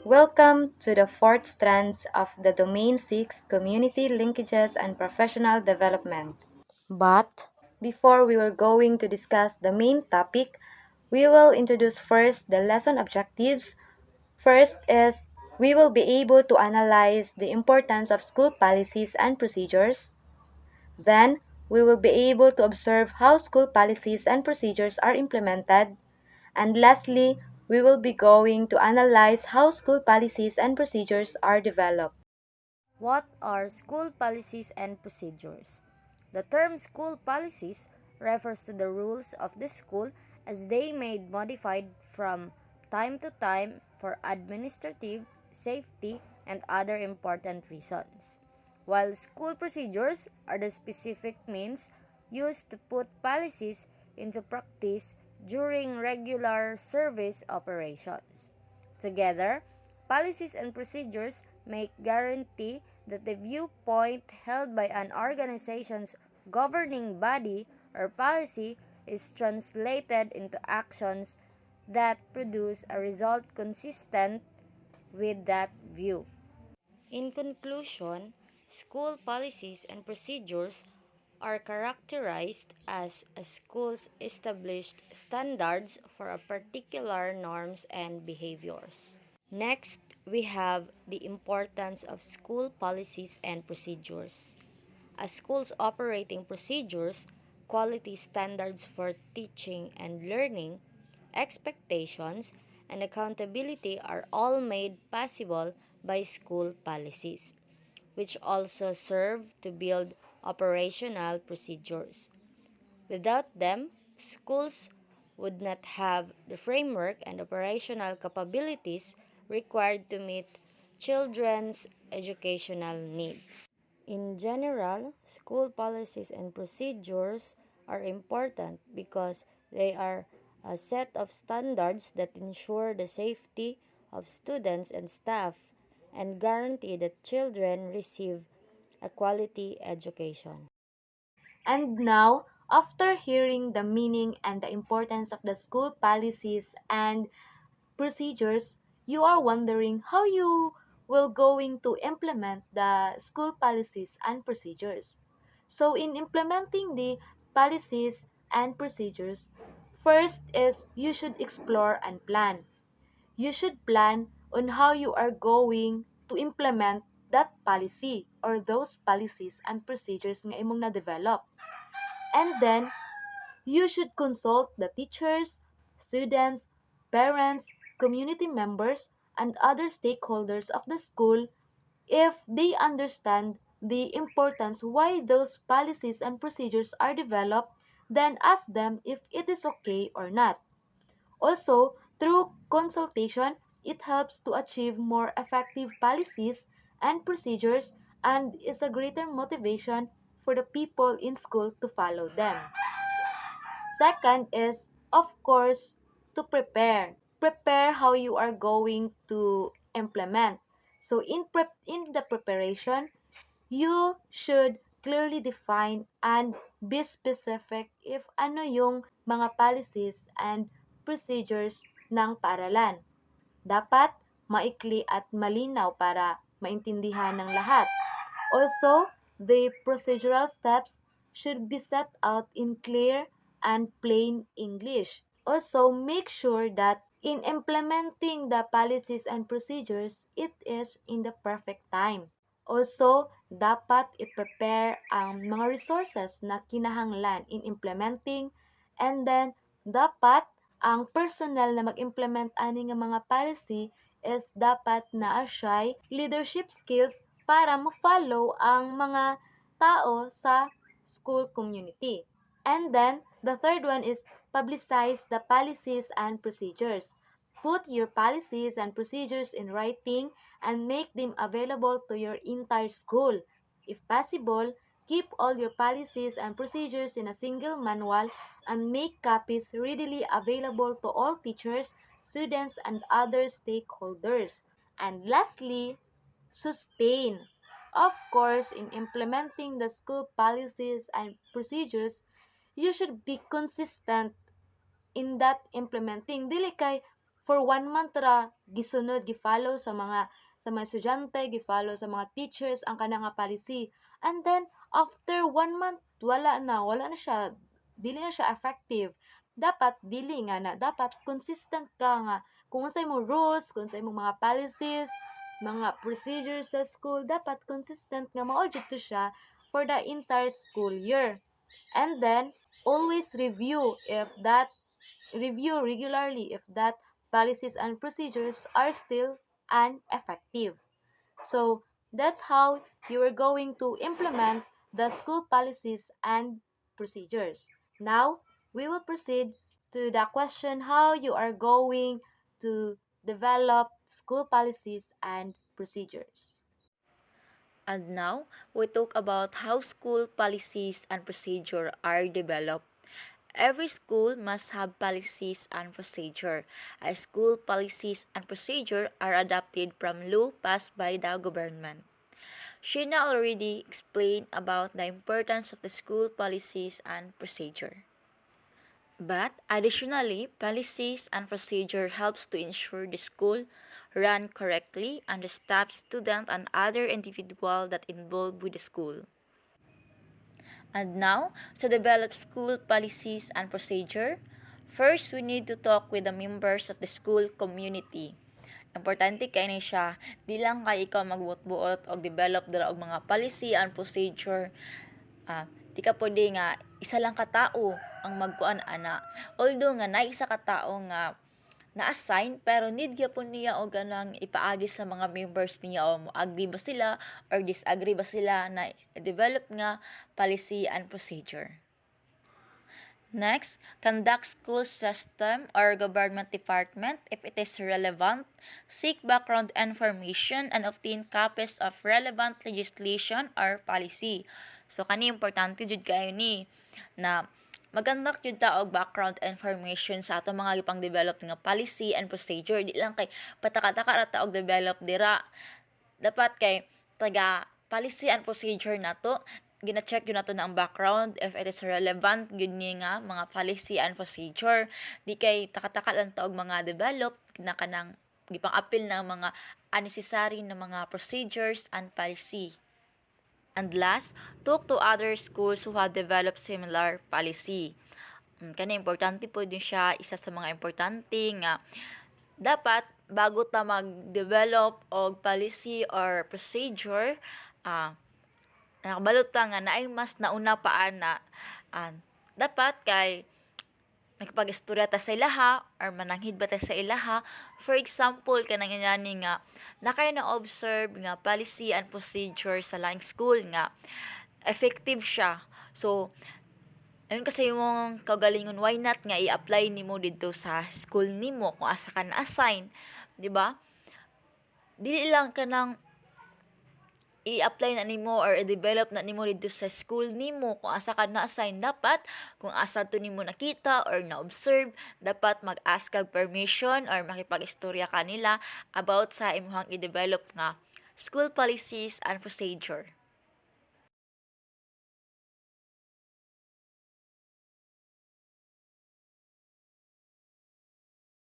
Welcome to the fourth strands of the Domain 6 Community Linkages and Professional Development. But before we were going to discuss the main topic, we will introduce first the lesson objectives. First is we will be able to analyze the importance of school policies and procedures. Then, we will be able to observe how school policies and procedures are implemented. And lastly, we will be going to analyze how school policies and procedures are developed. What are school policies and procedures? The term school policies refers to the rules of the school as they may be modified from time to time for administrative, safety, and other important reasons. While school procedures are the specific means used to put policies into practice during regular service operations. Together, policies and procedures make guarantee that the viewpoint held by an organization's governing body or policy is translated into actions that produce a result consistent with that view. In conclusion, school policies and procedures are characterized as a school's established standards for a particular norms and behaviors. Next, we have the importance of school policies and procedures. A school's operating procedures, quality standards for teaching and learning, expectations, and accountability are all made possible by school policies, which also serve to build operational procedures. Without them, schools would not have the framework and operational capabilities required to meet children's educational needs. In general, school policies and procedures are important because they are a set of standards that ensure the safety of students and staff and guarantee that children receive a quality education. And now, after hearing the meaning and the importance of the school policies and procedures, you are wondering how you will going to implement the school policies and procedures. So in implementing the policies and procedures, first is you should explore and plan. You should plan on how you are going to implement that policy or those policies and procedures nga imong na-develop. And then, you should consult the teachers, students, parents, community members, and other stakeholders of the school if they understand the importance why those policies and procedures are developed, then ask them if it is okay or not. Also, through consultation, it helps to achieve more effective policies and procedures and is a greater motivation for the people in school to follow them. Second is, of course, to prepare. Prepare how you are going to implement. So in the preparation, you should clearly define and be specific if ano yung mga policies and procedures ng paaralan. Dapat maikli at malinaw para maintindihan ng lahat. Also, the procedural steps should be set out in clear and plain English. Also, make sure that in implementing the policies and procedures, it is in the perfect time. Also, dapat i-prepare ang mga resources na kinahanglan in implementing, and then dapat ang personnel na mag-implement ani nga mga policy is dapat naa siya leadership skills para mo-follow ang mga tao sa school community. And then, the third one is publicize the policies and procedures. Put your policies and procedures in writing and make them available to your entire school. If possible, keep all your policies and procedures in a single manual and make copies readily available to all teachers, students, and other stakeholders. And lastly, sustain. Of course, in implementing the school policies and procedures, you should be consistent in that implementing. Dili kay for 1 month ra gisunod gi-follow sa mga estudyante, gi-follow sa mga teachers ang kanang nga policy. And then after 1 month wala na siya, dili na siya effective. Dapat dili nga na, dapat consistent ka nga kung unsay mo rules, kung unsay mo mga policies, mga procedures sa school, dapat consistent nga mao jud to siya for the entire school year. And then always review regularly if that policies and procedures are still ineffective. So that's how you are going to implement the school policies and procedures. Now, we will proceed to the question how you are going to develop school policies and procedures. And now, we talk about how school policies and procedure are developed. Every school must have policies and procedure. As school policies and procedure are adopted from law passed by the government. Sheena already explained about the importance of the school policies and procedure. But additionally, policies and procedure helps to ensure the school run correctly and the staff, student, and other individual that involved with the school. And now, to develop school policies and procedure, first we need to talk with the members of the school community. Importante kay ni siya, di lang kay ikaw magbuot-buot o develop dala og mga policy and procedure. Di ka pwede nga isa lang ka tao ang magkuan ana. Although nga na isa ka tao nga na-assign pero need gyapon niya og ganang ipaagi sa mga members niya o agree ba sila or disagree ba sila na develop nga policy and procedure. Next, conduct school system or government department if it is relevant, seek background information and obtain copies of relevant legislation or policy. So kani importante jud kayo ni na mag-conduct jud ta og background information sa ato mga gipang develop nga policy and procedure. Di lang kay pataka-taka ra ta og develop dira. Dapat kay taga policy and procedure nato gina-check yun nato na ang background if it is relevant yun nga mga policy and procedure. Di kay taka-taka lang ta og mga develop na kanang gipang appeal ng mga unnecessary na mga procedures and policy. And last, talk to other schools who have developed similar policy. Kani importante po din siya, isa sa mga importante nga dapat bago ta mag-develop og policy or procedure, nakabalot ta nga naay mas nauna pa ana. Dapat kay nakipag-istorya ta sa ilaha or mananghid ba ta sa ilaha. For example, kanang inani nga na kayo na-observe nga policy and procedure sa laing school nga effective siya. So, ayun kasi yung kagalingon, why not nga i-apply nimo dito sa school nimo kung asa ka na-assign, di ba? Dili lang ka nang i-apply na nimo or i-develop na nimo dito sa school nimo kung asa ka na-assign. Dapat kung asa to nimo nakita or na-observe, dapat mag-ask kag permission or makipag-istorya kanila about sa imong i-develop nga school policies and procedure.